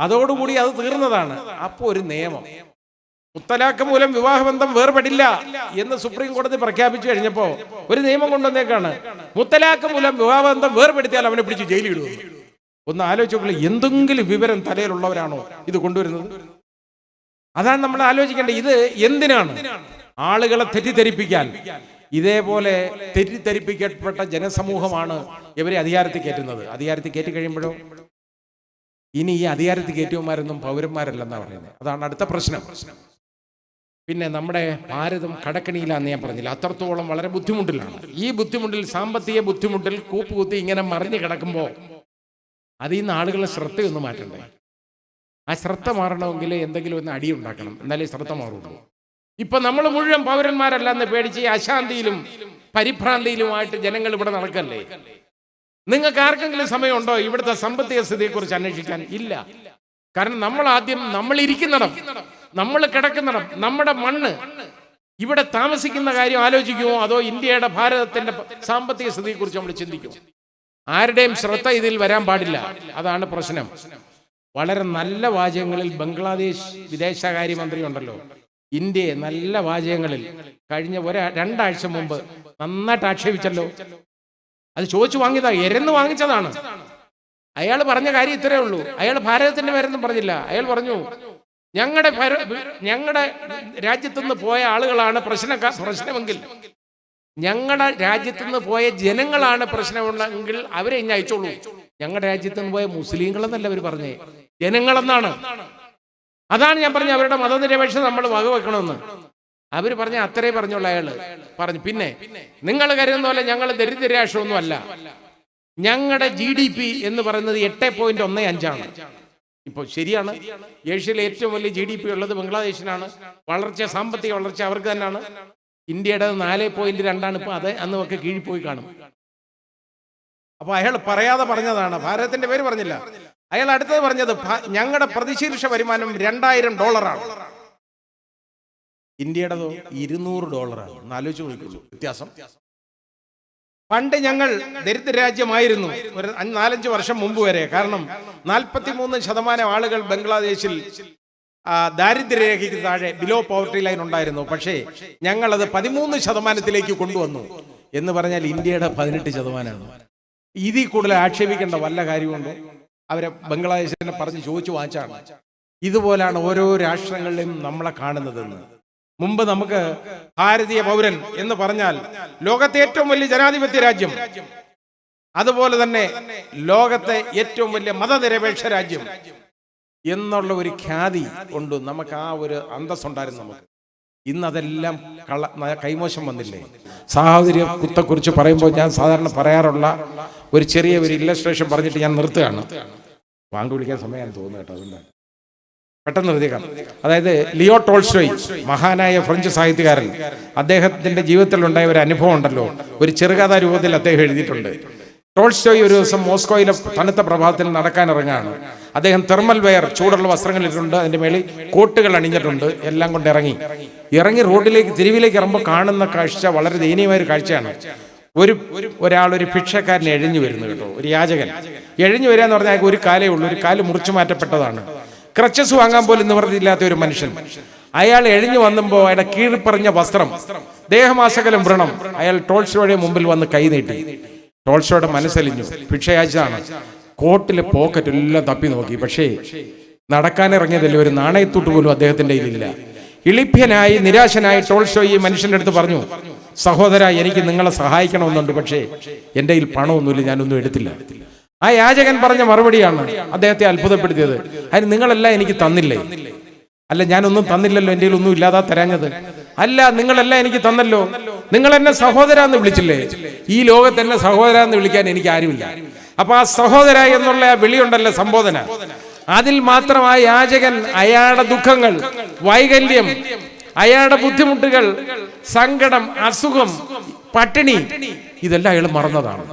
അതോടുകൂടി അത് തീർന്നതാണ്. അപ്പോൾ ഒരു നിയമം, മുത്തലാഖ് മൂലം വിവാഹബന്ധം വേർപെടില്ല എന്ന് സുപ്രീം കോടതി പ്രഖ്യാപിച്ചു കഴിഞ്ഞപ്പോ ഒരു നിയമം കൊണ്ടുവന്നേക്കാണ്, മുത്തലാഖ് മൂലം വിവാഹബന്ധം വേർപെടുത്തിയാൽ അവനെ പിടിച്ച് ജയിലിടുക. ഒന്ന് ആലോചിച്ചോളൂ, എന്തെങ്കിലും വിവരം തലയിലുള്ളവരാണോ ഇത് കൊണ്ടുവരുന്നത്? അതാണ് നമ്മൾ ആലോചിക്കേണ്ടത്. ഇത് എന്തിനാണ്? ആളുകളെ തെറ്റിദ്ധരിപ്പിക്കാൻ. ഇതേപോലെ തെറ്റിദ്ധരിപ്പിക്കപ്പെട്ട ജനസമൂഹമാണ് ഇവരെ അധികാരത്തിൽ കയറ്റുന്നത്. അധികാരത്തിൽ കയറ്റി കഴിയുമ്പോഴോ ഇനി ഈ അധികാരത്തിൽ കയറ്റിയവന്മാരൊന്നും പൗരന്മാരല്ലെന്നാ പറയുന്നത്. അതാണ് അടുത്ത പ്രശ്നം. പിന്നെ നമ്മുടെ ഭാരതം കടക്കണിയിലാന്ന് ഞാൻ പറഞ്ഞില്ല, അത്രത്തോളം വളരെ ബുദ്ധിമുട്ടിലാണ്. ഈ ബുദ്ധിമുട്ടിൽ, സാമ്പത്തിക ബുദ്ധിമുട്ടിൽ കൂപ്പുകുത്തി ഇങ്ങനെ മറിഞ്ഞു കിടക്കുമ്പോൾ അതിൽ നിന്ന് ആളുകളെ ശ്രദ്ധയൊന്നും മാറ്റണ്ടേ? ആ ശ്രദ്ധ മാറണമെങ്കിൽ എന്തെങ്കിലും ഒന്ന് അടിയുണ്ടാക്കണം, എന്നാലേ ശ്രദ്ധ മാറുള്ളൂ. ഇപ്പൊ നമ്മൾ മുഴുവൻ പൗരന്മാരല്ല എന്ന് പേടിച്ച് അശാന്തിയിലും പരിഭ്രാന്തിയിലുമായിട്ട് ജനങ്ങൾ ഇവിടെ നടക്കല്ലേ? നിങ്ങൾക്ക് ആർക്കെങ്കിലും സമയമുണ്ടോ ഇവിടുത്തെ സാമ്പത്തിക സ്ഥിതിയെക്കുറിച്ച് അന്വേഷിക്കാൻ? ഇല്ല. കാരണം നമ്മൾ ഇരിക്കുന്നിടം, നമ്മൾ കിടക്കുന്നിടം, നമ്മുടെ മണ്ണ്, ഇവിടെ താമസിക്കുന്ന കാര്യം ആലോചിക്കുമോ? അതോ ഇന്ത്യയുടെ, ഭാരതത്തിന്റെ സാമ്പത്തിക സ്ഥിതിയെക്കുറിച്ച് നമ്മൾ ചിന്തിക്കും? ആരുടെയും ശ്രദ്ധ ഇതിൽ വരാൻ പാടില്ല. അതാണ് പ്രശ്നം. വളരെ നല്ല വാചകങ്ങളിൽ ബംഗ്ലാദേശ് വിദേശകാര്യമന്ത്രി ഉണ്ടല്ലോ, ഇന്ത്യയെ നല്ല വാചകങ്ങളിൽ കഴിഞ്ഞ 2 മുമ്പ് നന്നായിട്ട് ആക്ഷേപിച്ചല്ലോ. അത് ചോദിച്ചു വാങ്ങിയതാ, എരന്ന് വാങ്ങിച്ചതാണ്. അയാൾ പറഞ്ഞ കാര്യം ഇത്രയേ ഉള്ളൂ. അയാൾ ഭാരതത്തിന്റെ പേരൊന്നും പറഞ്ഞില്ല. അയാൾ പറഞ്ഞു ഞങ്ങളുടെ രാജ്യത്തുനിന്ന് പോയ ആളുകളാണ് പ്രശ്നമെങ്കിൽ, ഞങ്ങളുടെ രാജ്യത്തുനിന്ന് പോയ ജനങ്ങളാണ് പ്രശ്നമുണ്ടെങ്കിൽ അവരെ ഇനി അയച്ചോളൂ. ഞങ്ങളുടെ രാജ്യത്തുനിന്ന് പോയ മുസ്ലിങ്ങളെന്നല്ല അവർ പറഞ്ഞേ, ജനങ്ങളെന്നാണ്. അതാണ് ഞാൻ പറഞ്ഞ അവരുടെ മതനിരപേക്ഷത നമ്മൾ വകവെക്കണമെന്ന്. അവർ പറഞ്ഞ അത്രേ പറഞ്ഞുള്ള അയാള് പറഞ്ഞു. പിന്നെ നിങ്ങൾ കരുതുന്ന പോലെ ഞങ്ങൾ ദരിദ്രരാഷ്ട്രമൊന്നും അല്ല. ഞങ്ങളുടെ GDP എന്ന് പറയുന്നത് 8.15 ഇപ്പോൾ ശരിയാണ്. ഏഷ്യയിലെ ഏറ്റവും വലിയ GDP ഉള്ളത് ബംഗ്ലാദേശിനാണ്. സാമ്പത്തിക വളർച്ച അവർക്ക് തന്നെയാണ്. ഇന്ത്യയുടെ 4.2 ഇപ്പൊ അത് അന്നൊക്കെ കീഴിൽ പോയി കാണും. അപ്പൊ അയാൾ പറയാതെ പറഞ്ഞതാണ്, ഭാരതത്തിന്റെ പേര് പറഞ്ഞില്ല. അയാൾ അടുത്തത് പറഞ്ഞത് ഞങ്ങളുടെ പ്രതിശീർഷ വരുമാനം $2000. ഇന്ത്യയുടേതോ $200. ഒന്ന് ആലോചിച്ച് നോക്കിക്കോളൂ വ്യത്യാസം. പണ്ട് ഞങ്ങൾ ദരിദ്ര രാജ്യമായിരുന്നു ഒരു 4-5 വർഷം മുമ്പ് വരെ. കാരണം 43% ആളുകൾ ബംഗ്ലാദേശിൽ ദാരിദ്ര്യരേഖയ്ക്ക് താഴെ, ബിലോ പോവർട്ടി ലൈൻ ഉണ്ടായിരുന്നു. പക്ഷേ ഞങ്ങളത് 13% കൊണ്ടുവന്നു എന്ന് പറഞ്ഞാൽ ഇന്ത്യയുടെ 18%. ഇതിൽ കൂടുതൽ ആക്ഷേപിക്കേണ്ട വല്ല കാര്യമുണ്ടോ? അവരെ ബംഗ്ലാദേശിനെ പറഞ്ഞ് ചോദിച്ചു വാങ്ങിച്ചാണ്. ഇതുപോലാണ് ഓരോ രാഷ്ട്രങ്ങളിലും നമ്മളെ കാണുന്നതെന്ന്. മുമ്പ് നമുക്ക് ഭാരതീയ പൗരൻ എന്ന് പറഞ്ഞാൽ ലോകത്തെ ഏറ്റവും വലിയ ജനാധിപത്യ രാജ്യം, അതുപോലെ തന്നെ ലോകത്തെ ഏറ്റവും വലിയ മതനിരപേക്ഷ രാജ്യം എന്നുള്ള ഒരു ഖ്യാതി കൊണ്ട് നമുക്ക് ആ ഒരു അന്തസ്സുണ്ടായിരുന്നു നമുക്ക്. ഇന്നതെല്ലാം കൈമോശം വന്നില്ലേ? സാഹോദര്യത്തെക്കുറിച്ച് പറയുമ്പോൾ ഞാൻ സാധാരണ പറയാറുള്ള ഒരു ചെറിയ ഇല്ലസ്ട്രേഷൻ പറഞ്ഞിട്ട് ഞാൻ നിർത്തുകയാണ്. വാങ്ങി വിളിക്കാൻ സമയം തോന്നുന്നു കേട്ടോ, അതുകൊണ്ടാണ് പെട്ടെന്ന് നിർത്തിക്കാം. അതായത് ലിയോ ടോൾസ്റ്റോയ്, മഹാനായ ഫ്രഞ്ച് സാഹിത്യകാരൻ, അദ്ദേഹത്തിന്റെ ജീവിതത്തിൽ ഉണ്ടായ ഒരു അനുഭവം ഉണ്ടല്ലോ, ഒരു ചെറുകഥാ രൂപത്തിൽ അദ്ദേഹം എഴുതിയിട്ടുണ്ട്. ടോൾസ്റ്റോയ് ഒരു ദിവസം മോസ്കോയിലെ തണുത്ത പ്രഭാതത്തിൽ നടക്കാനിറങ്ങാണ്. അദ്ദേഹം തെർമൽ വെയർ, ചൂടുള്ള വസ്ത്രങ്ങൾ ഇട്ടിട്ടുണ്ട്, അതിന്റെ മേളിൽ കോട്ടുകൾ അണിഞ്ഞിട്ടുണ്ട്, എല്ലാം കൊണ്ട് ഇറങ്ങി റോഡിലേക്ക്, തെരുവിലേക്ക് ഇറങ്ങുമ്പോൾ കാണുന്ന കാഴ്ച വളരെ ദയനീയമായ ഒരു കാഴ്ചയാണ്. ഒരു ഭിക്ഷക്കാരൻ എഴഞ്ഞു വരുന്നു കേട്ടോ, ഒരു യാചകൻ എഴഞ്ഞു വരിക എന്ന് പറഞ്ഞാൽ ഒരു കാലേ ഉള്ളൂ, ഒരു കാല് മുറിച്ചു മാറ്റപ്പെട്ടതാണ്, ക്രച്ചസ് വാങ്ങാൻ പോലും നിവൃത്തിയില്ലാത്ത ഒരു മനുഷ്യൻ. അയാൾ എഴഞ്ഞു വന്നുമ്പോൾ അയാളുടെ കീഴ്പ്പറഞ്ഞ വസ്ത്രം, ദേഹമാസകലം വ്രണം. അയാൾ ടോൾസ്റ്റോയുടെ മുമ്പിൽ വന്ന് കൈ നീട്ടി. ടോൾസ്റ്റോയുടെ മനസ്സലിഞ്ഞു, ഭിക്ഷയാഴ്ചയാണ്. കോട്ടിലെ പോക്കറ്റ് എല്ലാം തപ്പി നോക്കി, പക്ഷേ നടക്കാനിറങ്ങിയതല്ലേ, ഒരു നാണയത്തൂട്ട് പോലും അദ്ദേഹത്തിന്റെ കയ്യിലില്ല. ഇളിഭ്യനായി നിരാശനായി ടോൾസ്റ്റോയ് ഈ മനുഷ്യന്റെ അടുത്ത് പറഞ്ഞു, സഹോദര എനിക്ക് നിങ്ങളെ സഹായിക്കണമെന്നുണ്ട്, പക്ഷേ എൻ്റെ കയ്യിൽ പണമൊന്നുമില്ല, ഞാനൊന്നും എടുത്തില്ല. ആ യാചകൻ പറഞ്ഞ മറുപടിയാണ് അദ്ദേഹത്തെ അത്ഭുതപ്പെടുത്തിയത്. അതിന് നിങ്ങളെല്ലാം എനിക്ക് തന്നില്ലേ? അല്ല, ഞാനൊന്നും തന്നില്ലല്ലോ, എൻ്റെ കയ്യിൽ ഒന്നും ഇല്ലാതാ തരാഞ്ഞത്. അല്ല, നിങ്ങളെല്ലാം എനിക്ക് തന്നല്ലോ, നിങ്ങൾ എന്നെ സഹോദര എന്ന് വിളിച്ചില്ലേ? ഈ ലോകത്ത് എന്നെ സഹോദര എന്ന് വിളിക്കാൻ എനിക്ക് ആരുമില്ല. അപ്പൊ ആ സഹോദര എന്നുള്ള ആ വിളിയുണ്ടല്ലോ, സംബോധന, അതിൽ മാത്രം ആ യാചകൻ അയാളുടെ ദുഃഖങ്ങൾ, വൈകല്യം, അയാളുടെ ബുദ്ധിമുട്ടുകൾ, സങ്കടം, അസുഖം, പട്ടിണി, ഇതെല്ലാം അയാൾ മറന്നതാണ്.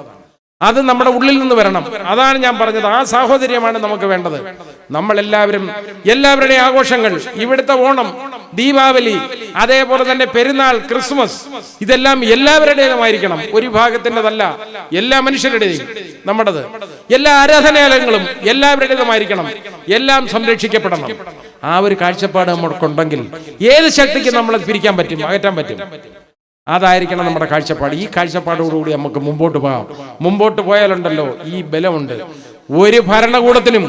അത് നമ്മുടെ ഉള്ളിൽ നിന്ന് വരണം. അതാണ് ഞാൻ പറഞ്ഞത്, ആ സാഹോദര്യമാണ് നമുക്ക് വേണ്ടത്. നമ്മളെല്ലാവരും, എല്ലാവരുടെയും ആഘോഷങ്ങൾ, ഇവിടുത്തെ ഓണം, ദീപാവലി, അതേപോലെ തന്നെ പെരുന്നാൾ, ക്രിസ്മസ്, ഇതെല്ലാം എല്ലാവരുടേതുമായിരിക്കണം. ഒരു വിഭാഗത്തിൻ്റെതല്ല, എല്ലാ മനുഷ്യരുടെയും, നമ്മുടേത്. എല്ലാ ആരാധനാലയങ്ങളും എല്ലാവരുടേതുമായിരിക്കണം. എല്ലാം സംരക്ഷിക്കപ്പെടണം. ആ ഒരു കാഴ്ചപ്പാട് നമ്മൾക്കുണ്ടെങ്കിൽ ഏത് ശക്തിക്ക് നമ്മളെ പിരിക്കാൻ പറ്റും, അകറ്റാൻ പറ്റും. അതായിരിക്കണം നമ്മുടെ കാഴ്ചപ്പാട്. ഈ കാഴ്ചപ്പാടോടുകൂടി നമുക്ക് മുമ്പോട്ട് പോകാം. മുമ്പോട്ട് പോയാലുണ്ടല്ലോ ഈ ബലമുണ്ട്. ഒരു ഭരണകൂടത്തിനും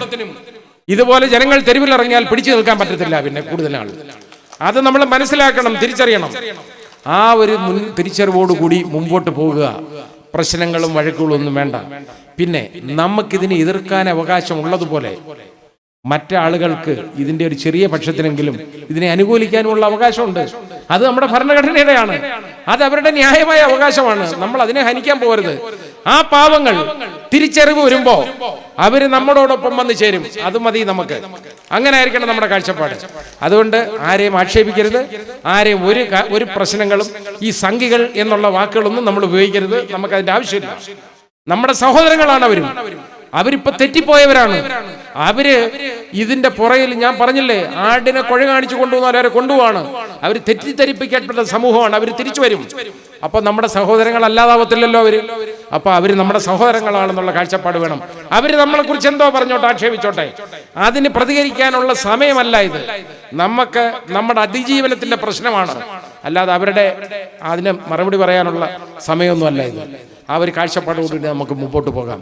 ഇതുപോലെ ജനങ്ങൾ തെരുവിലിറങ്ങിയാൽ പിടിച്ചു നിൽക്കാൻ പറ്റത്തില്ല. പിന്നെ കൂടുതൽ ആൾ അത് നമ്മൾ മനസ്സിലാക്കണം, തിരിച്ചറിയണം. ആ ഒരു തിരിച്ചറിവോടുകൂടി മുമ്പോട്ട് പോകുക. പ്രശ്നങ്ങളും വഴക്കുകളും ഒന്നും വേണ്ട. പിന്നെ നമുക്കിതിനെ എതിർക്കാൻ അവകാശം ഉള്ളതുപോലെ മറ്റാളുകൾക്ക് ഇതിന്റെ ഒരു ചെറിയ പക്ഷത്തിനെങ്കിലും ഇതിനെ അനുകൂലിക്കാനുള്ള അവകാശമുണ്ട്. അത് നമ്മുടെ ഭരണഘടനയുടെയാണ്. അത് അവരുടെ ന്യായമായ അവകാശമാണ്. നമ്മൾ അതിനെ ഹനിക്കാൻ പോകരുത്. ആ പാവങ്ങൾ തിരിച്ചറിവ് വരുമ്പോ അവര് നമ്മളോടൊപ്പം വന്ന് ചേരും. അത് മതി നമുക്ക്. അങ്ങനെ ആയിരിക്കണം നമ്മുടെ കാഴ്ചപ്പാട്. അതുകൊണ്ട് ആരെയും ആക്ഷേപിക്കരുത്, ആരെയും ഒരു പ്രശ്നങ്ങളും ഈ സംഘികൾ എന്നുള്ള വാക്കുകളൊന്നും നമ്മൾ ഉപയോഗിക്കരുത്. നമുക്ക് അതിന്റെ ആവശ്യമില്ല. നമ്മുടെ സഹോദരങ്ങളാണ് അവരിപ്പോ തെറ്റിപ്പോയവരാണ്. അവര് ഇതിന്റെ പുറയിൽ ഞാൻ പറഞ്ഞില്ലേ, ആടിനെ കുഴ കാണിച്ചു കൊണ്ടുവന്നാൽ അവരെ കൊണ്ടുപോവാണ്. അവർ തെറ്റിദ്ധരിപ്പിക്കപ്പെട്ട സമൂഹമാണ്. അവർ തിരിച്ചു വരും. അപ്പൊ നമ്മുടെ സഹോദരങ്ങൾ അല്ലാതാവത്തില്ലല്ലോ അവര്. അപ്പൊ അവര് നമ്മുടെ സഹോദരങ്ങളാണെന്നുള്ള കാഴ്ചപ്പാട് വേണം. അവര് നമ്മളെ കുറിച്ച് എന്തോ പറഞ്ഞോട്ടെ, ആക്ഷേപിച്ചോട്ടെ, അതിന് പ്രതികരിക്കാനുള്ള സമയമല്ല ഇത്. നമുക്ക് നമ്മുടെ അതിജീവനത്തിന്റെ പ്രശ്നമാണ്, അല്ലാതെ അവരുടെ അതിന് മറുപടി പറയാനുള്ള സമയമൊന്നും അല്ല ഇത്. ആ ഒരു കാഴ്ചപ്പാടോടുകൂടി നമുക്ക് മുമ്പോട്ട് പോകാം.